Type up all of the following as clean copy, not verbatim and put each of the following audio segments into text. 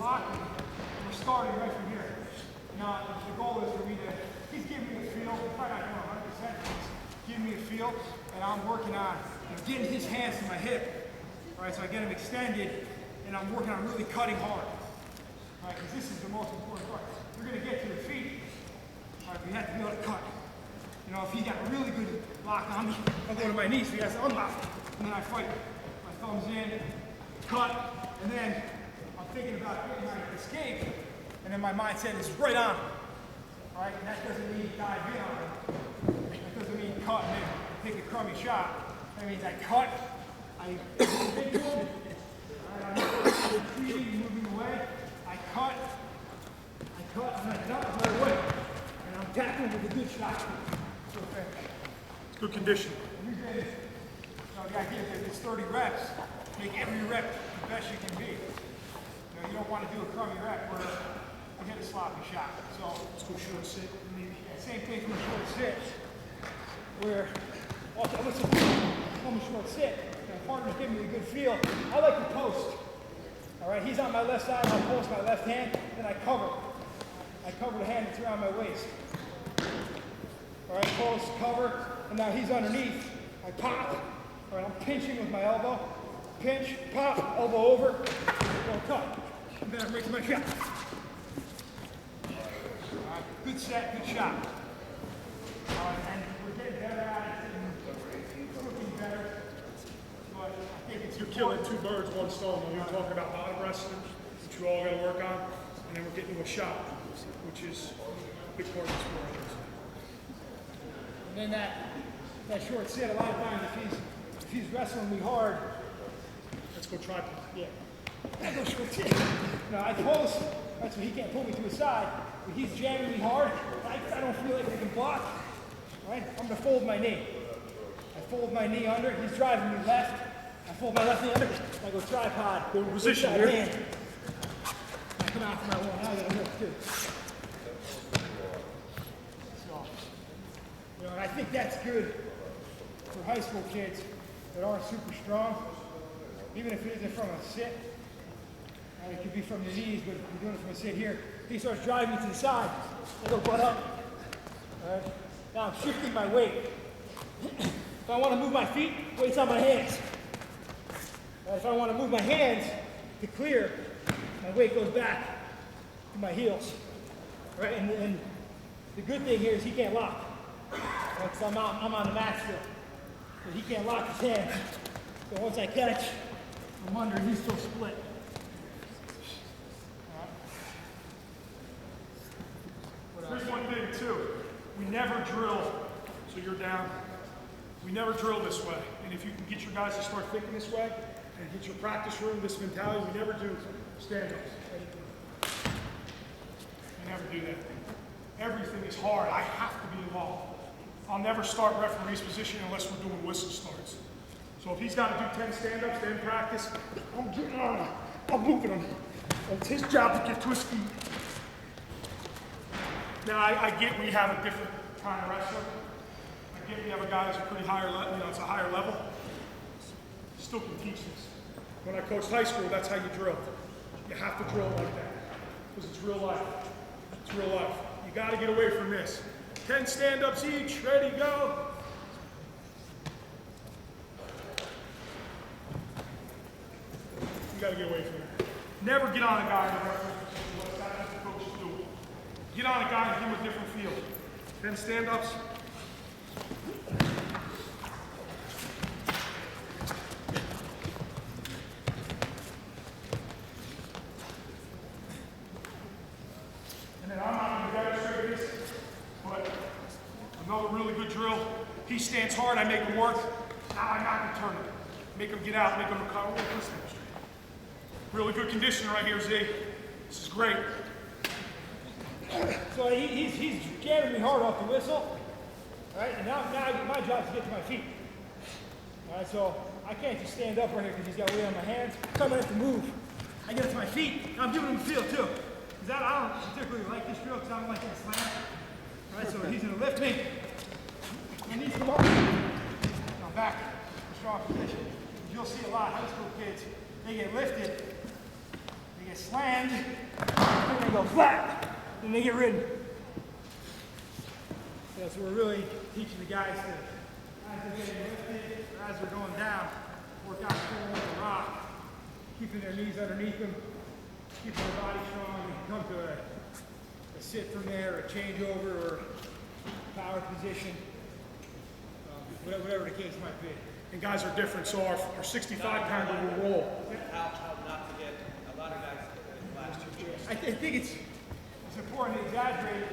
blocking, we're starting right from here. Now, the goal is for me to, he's giving me a feel, probably not going 100%, he's giving me a feel, and I'm working on getting his hands to my hip. All right, so I get him extended, and I'm working on really cutting hard. All right, because this is the most important part. You're going to get to your feet, all right, but you have to be able to cut. You know, if he's got a really good lock on me, I'll go to my knees, so he has to unlock, and then I fight. My thumbs in, cut, and then I'm thinking about getting my escape, and then my mindset is right on. All right, and that doesn't mean dive in on him. That doesn't mean cut and then take a crummy shot. That means I cut, I get to him, all right, I'm retreating, moving away, I cut, and I dump right away. And I'm tackling with a good shot. It's good condition. So the idea is it's 30 reps, make every rep the best you can be. You know, you don't want to do a crummy rep where you hit a sloppy shot. So Let's go short sit. yeah, same thing from a short sit, where also from a short sit, my partner's giving me a good feel. I like to post. All right, he's on my left side, I'll post my left hand, then I cover. I cover the hand that's around my waist. All right, post, cover, and now he's underneath. I pop. All right, I'm pinching with my elbow. Pinch, pop, elbow over, go cut. And then I'm making my shot. All right, good set, good shot. All right, and we're getting better at it, and looking better. But I think it's You're killing two birds, one stone. When you're talking about bottom wrestling, which you all got to work on, and then we're getting to a shot, which is a big part of the sport. And then that short sit, a lot of times if he's wrestling me hard, Let's go tripod. yeah, I go short sit. No, I post, right, so he can't pull me to his side, but he's jamming me hard, I don't feel like I can block, right? I'm gonna fold my knee. I fold my knee under, he's driving me left, I fold my left knee under, I go tripod. Good position here. Hand. I come out for my one, now I gotta lift too. You know, and I think that's good for high school kids that aren't super strong, even if it isn't from a sit. It could be from the knees, but if you're doing it from a sit here, he starts driving me to the side. I go butt up. All right. Now I'm shifting my weight. If I want to move my feet, weight's on my hands. Right, if I want to move my hands to clear, my weight goes back to my heels. Right, and the good thing here is he can't lock. Because I'm on the mat still. So he can't lock his hands. So once I catch, I'm under and he's still split. Here's one thing too. We never drill, so you're down. We never drill this way. And if you can get your guys to start thinking this way and get your practice room, this mentality, we never do stand-ups. We never do that. Everything is hard. I have to be involved. I'll never start referee's position unless we're doing whistle starts. So if he's got to do 10 stand-ups to end practice, I'm getting on him. I'm moving him. It's his job to get to his feet. Now, I get we have a different kind of wrestler. I get we have a guy who's a pretty higher level, you know, it's a higher level. Still can teach this. When I coached high school, that's how you drill. You have to drill like that. Because it's real life. It's real life. You got to get away from this. 10 stand-ups each, ready, go. You got to get away from that. Never get on a guy in the referee position. That's what the coaches do. Get on a guy and give him a different feel. 10 stand-ups. And then I'm not going to demonstrate this, but another really good drill. He stands hard, I make him work. Now I knock him, turn it. Make him get out, make him recover. Really good condition right here, Z. This is great. So he's jamming me hard off the whistle. All right, and now my job is to get to my feet. All right, so I can't just stand up right here because he's got weight on my hands. So I'm going to have to move. I get to my feet. I'm giving him a feel too. Because I don't particularly like this drill because I don't like that slam. All right, so he's going to lift me. And he's come up. Now back to strong position. You'll see a lot of high school kids, they get lifted, they get slammed, and they go flat, and they get ridden. Yeah, so we're really teaching the guys to, as they're getting lifted, or as they're going down, work out pulling with the rock, keeping their knees underneath them, keeping their body strong, and come to a sit from there, or a changeover, or power position, whatever the case might be. And guys are different, so our 65-pounder will roll. How not to get a lot of guys last year. I think it's important to exaggerate it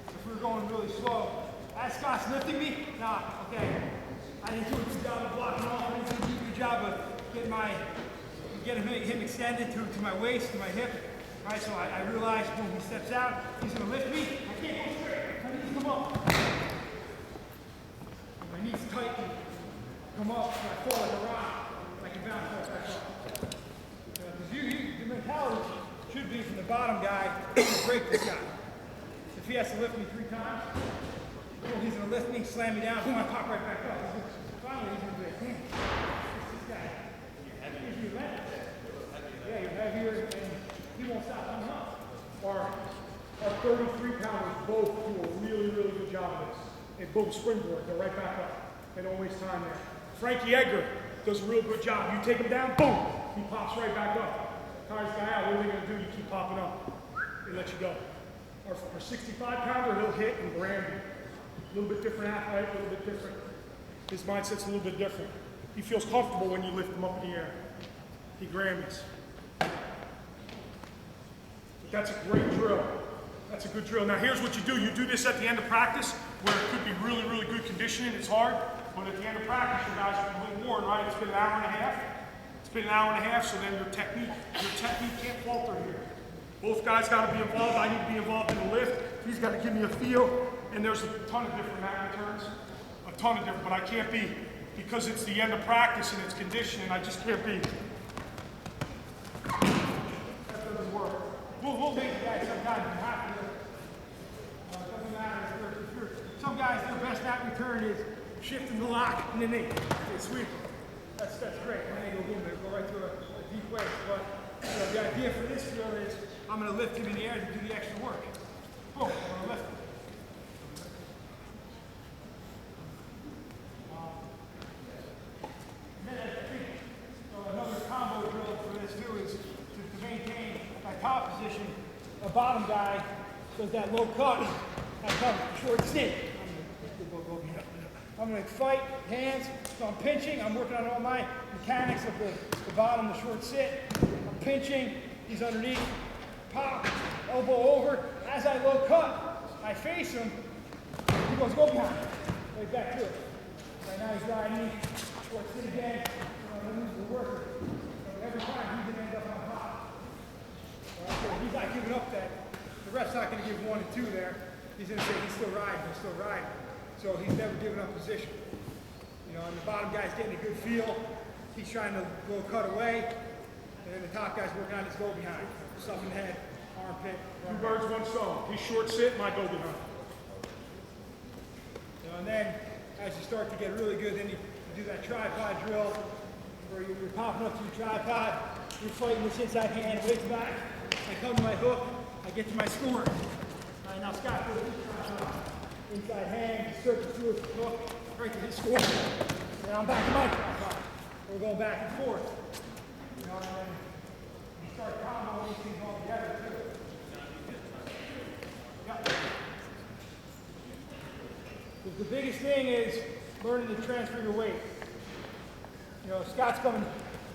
if we're going really slow. As Scott's lifting me, okay. I didn't do a good job of blocking off. I didn't do a good job of getting him extended to my waist, to my hip. Right, so I realized when he steps out, he's going to lift me. I can't go straight. My knees come up. My knees tighten, come up, and I fall like a rock. I can bounce right back up. Because the mentality should be from the bottom guy to break this guy. If he has to lift me 3 times, he's going to lift me, slam me down, boom, I pop right back up. Finally, he's going to be like, damn, this guy. You're heavier. Yeah, you're heavier, and he won't stop coming up. Our 33-pounders both do a really, really good job of this. And boom, springboard, go right back up. They don't waste time there. Frankie Edgar does a real good job. You take him down, boom, he pops right back up. Tires guy out, what are they going to do? You keep popping up. They let you go. Our 65-pounder, he'll hit and brand you. A little bit different athlete, a little bit different. His mindset's a little bit different. He feels comfortable when you lift him up in the air. He Grammys. But that's a great drill. That's a good drill. Now here's what you do. You do this at the end of practice, where it could be really, really good conditioning. It's hard. But at the end of practice, you guys are completely worn, right? It's been an hour and a half. It's been an hour and a half, so then your technique can't falter here. Both guys got to be involved. I need to be involved in the lift. He's got to give me a feel. And there's a ton of different mat returns. A ton of different, but I can't be, because it's the end of practice and it's conditioning, I just can't be. That doesn't work. We'll make the guys sometimes have to. It doesn't matter if you're, some guys, their best mat return is shifting the lock and then they sweep. That's great. And then they go right through a deep waist. But the idea for this drill is I'm going to lift him in the air to do the extra work. Boom, I'm going to lift him. Another combo drill for this too is to maintain my top position. A bottom guy does that low cut, I come short sit. I'm going to fight hands, so I'm pinching. I'm working on all my mechanics of the bottom, the short sit. I'm pinching, he's underneath, pop, elbow over. As I low cut, I face him, he goes go behind, right back to it. Right now he's riding me, short sit again. The worker. Every time he's going to end up on top. He's not giving up that. The ref's not going to give 1 and 2 there. He's going to say he's still riding, So he's never given up position. You know, and the bottom guy's getting a good feel. He's trying to go cut away. And then the top guy's working on his go behind. Stuff in the head, armpit. 2 birds, 1 stone. He's short sit, my go behind. You know, and then as you start to get really good, then you do that tripod drill. Where you're popping up to your tripod, you're fighting this inside hand, weights back. I come to my hook, I get to my score. All right, now Scott, go to his tripod. Inside hand, circle through his hook, right to his score. Now I'm back to my tripod. We're going back and forth. You know, and then you start comboing these things all together too. Yep. The biggest thing is learning to transfer your weight. You know, Scott's coming,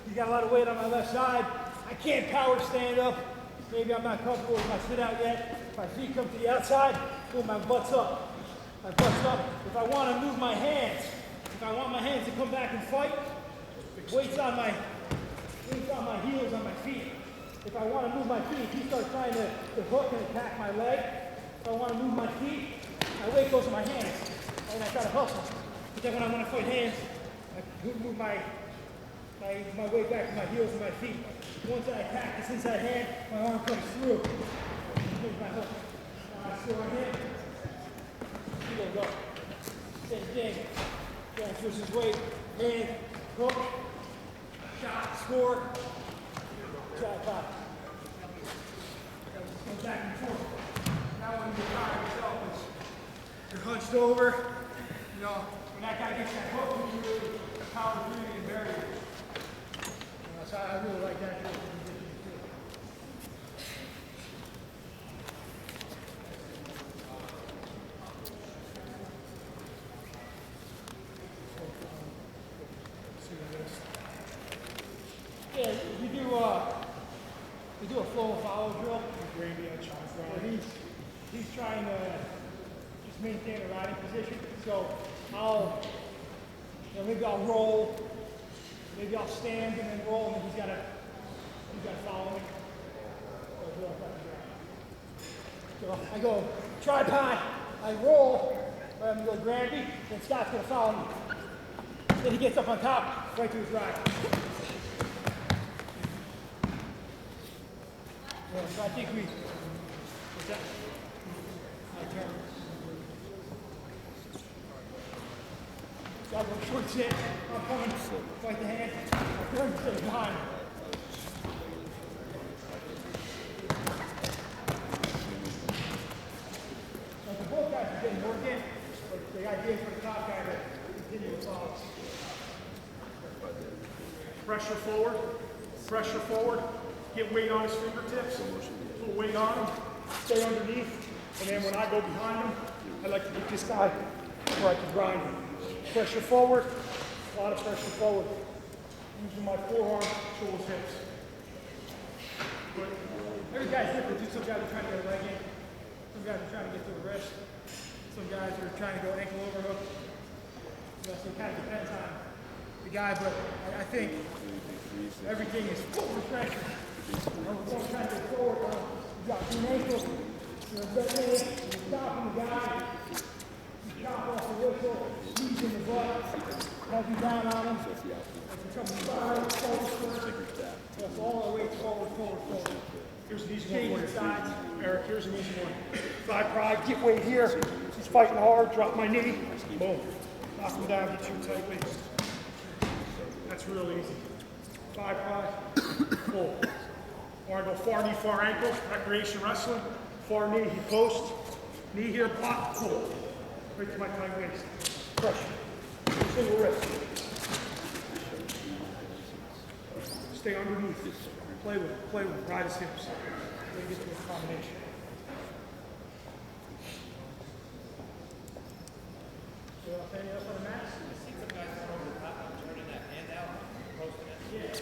he's got a lot of weight on my left side. I can't power stand up. Maybe I'm not comfortable with my sit out yet. If my feet come to the outside, boom, my butt's up. My butt's up. If I want to move my hands, if I want my hands to come back and fight, weight's on my heels, on my feet. If I want to move my feet, he starts trying to hook and attack my leg. If I want to move my feet, my weight goes to my hands. And I try to hustle. But then when I want to fight hands, I move my weight back to my heels and my feet. Once I attack this inside hand, my arm comes through. Here's my hook. Now I score on him. He goes up. Same thing. Transfers his weight. Hand, hook, shot, score. Tripod. hunched over. You know, when that guy gets that hook, he can really power through you and bury you. So I really like that position too. Yeah, we do a flow and follow drill. He's trying to just maintain a riding position. So maybe I'll roll, maybe I'll stand and then roll, and then he's got to follow me. So I go tripod, I roll, let him go gravity, then Scott's going to follow me. Then he gets up on top, right to his ride. Yeah, so I think what's that? I turn. Got one short sit, I'm coming, fight the hand, I turn to stay behind. So the both guys are getting work in, but the idea for the top guy to continue to follow. Pressure forward, get weight on his fingertips, put weight on him, stay underneath, and then when I go behind him, I like to get this guy where I can grind him. Pressure forward, a lot of pressure forward. Using my forearm, shoulders, hips. But every guy's different. Some guys are trying to get a leg in, some guys are trying to get to the wrist, some guys are trying to go ankle overhook. So it kind of depends on the guy, but I think everything is full of pressure. We're both trying to get forward. You got an ankle, you're stopping the guy, you chop off the whistle, squeeze in the butt, heavy down on him. It's coming forward, forward. That's all our weight forward. Here's an easy one for you. Eric, here's an easy one. Thigh pride, get weight here. He's fighting hard, drop my knee. Boom. Knock him down, get you tight waist. That's real easy. Thigh pride, pull. Or I go far knee, far ankle, recreation wrestling. Far knee, he posts. Knee here, block, pull. Right to my tight waist. Pressure. Single wrist. Stay underneath. Play with it. Ride his hips. Then get to a combination. Anything else on the mat? I see some guys over the top, I'm turning that hand out, posting it. Yeah.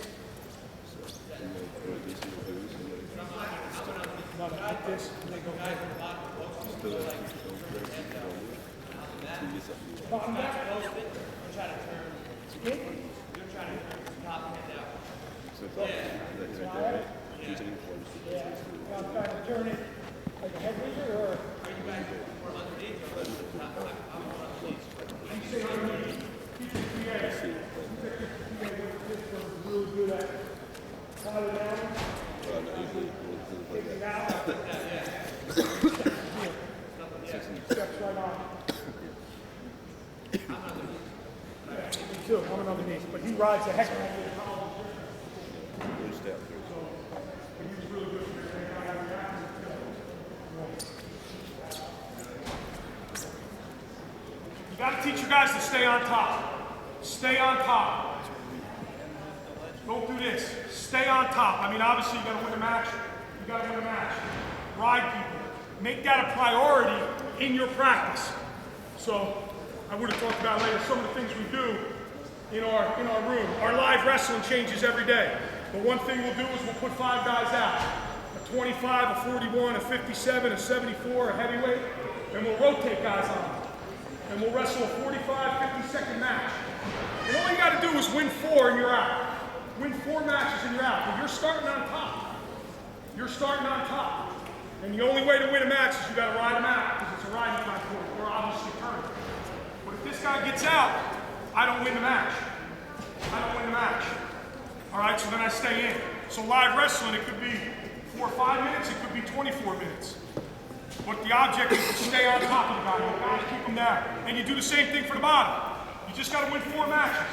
No, like this. And they go back. Bottom back, post it, you're trying to turn. You're trying to turn the top hand out. Yeah. I'm trying to turn it like a head rigger or? Are you back or underneath or top? I'm underneath. You stay underneath. Keep your PA. Really good at follow down. Take it out. Steps right on. Me too, coming underneath. But he rides the heck out of it. He was really good for me. You got to teach your guys to stay on top. Stay on top. Don't do this. Stay on top. I mean, obviously, you got to win a match. You got to win a match. Ride people. Make that a priority in your practice. So, I would have talked about later some of the things we do in our room. Our live wrestling changes every day. But one thing we'll do is we'll put 5 guys out. A 25, a 41, a 57, a 74, a heavyweight. And we'll rotate guys on them. And we'll wrestle a 45, 50-second match. And all you got to do is win 4 and you're out. Win 4 matches and you're out. But you're starting on top. You're starting on top. And the only way to win a match is you got to ride them out because it's a riding time for it. Or obviously turn. But if this guy gets out, I don't win the match. I don't win the match. All right, so then I stay in. So live wrestling, it could be 4 or 5 minutes, it could be 24 minutes. But the object is to stay on top of the guy. You guys keep him down. And you do the same thing for the bottom. You just got to win 4 matches.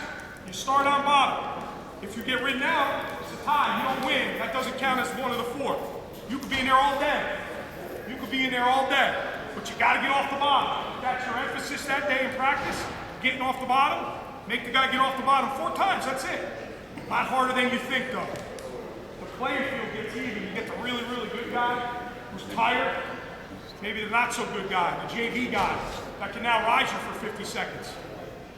You start on bottom. If you get ridden out, it's a tie. You don't win. That doesn't count as one of the 4. You could be in there all day. You could be in there all day. But you got to get off the bottom. If that's your emphasis that day in practice, getting off the bottom, make the guy get off the bottom 4 times, that's it. A lot harder than you think, though. The playing field gets even. You get the really, really good guy who's tired, maybe the not so good guy, the JV guy, that can now rise you for 50 seconds.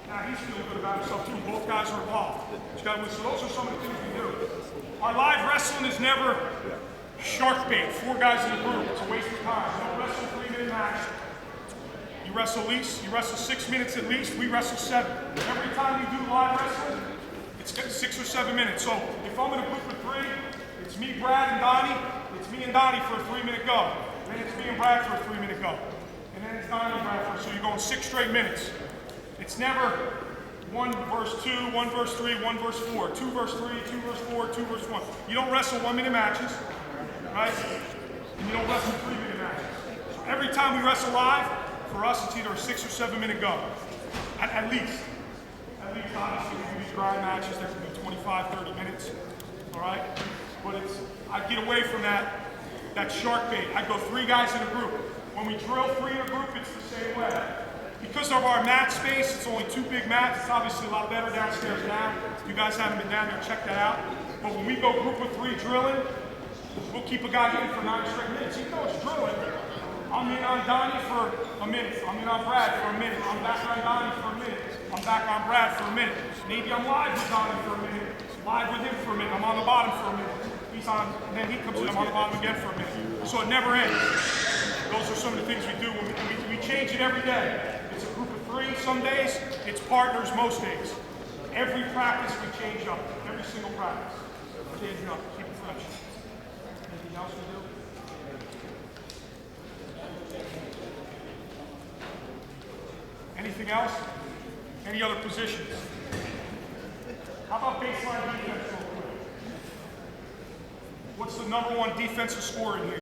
Now he's feeling good about himself too. Both guys are involved. So those are some of the things we do. Our live wrestling is never shark bait, 4 guys in a group. It's a waste of time. Don't wrestle 3-minute match. You wrestle at least, you wrestle 6 minutes at least, we wrestle 7. Every time we do live wrestling, it's 6 or 7 minutes. So if I'm in a group of 3, it's me, Brad, and Donny. It's me and Donny for a 3-minute go. Then it's me and Brad for a 3-minute go. And then it's Donny and Brad for, so you're going 6 straight minutes. It's never 1 verse 2, 1 verse 3, 1 verse 4, 2 verse 3, 2 verse 4, 2 verse 1. You don't wrestle 1-minute matches, right? And you don't wrestle 3-minute matches. So every time we wrestle live, for us it's either a 6 or 7-minute go. At least. At least, obviously, we do these grind matches that can be 25, 30 minutes, all right? But I get away from that shark bait. I go 3 guys in a group. When we drill 3 in a group, it's the same way. Because of our mat space, it's only 2 big mats. It's obviously a lot better downstairs now. If you guys haven't been down there, check that out. But when we go group of 3 drilling, we'll keep a guy in for 9 straight minutes. Even though it's drilling, I'm in on Donny for a minute. I'm in on Brad for a minute. I'm back on Donny for a minute. I'm back on Brad for a minute. Maybe I'm live with Donny for a minute. Live with him for a minute. I'm on the bottom for a minute. He's on, and then he comes in, I'm on the bottom again for a minute. So it never ends. Those are some of the things we do. We change it every day. It's a group of 3 some days. It's partners most days. Every practice we change up. Every single practice. Change it up. Keep it fresh. Anything else we do? Anything else? Any other positions? How about baseline defense real quick? What's the #1 defensive score in here?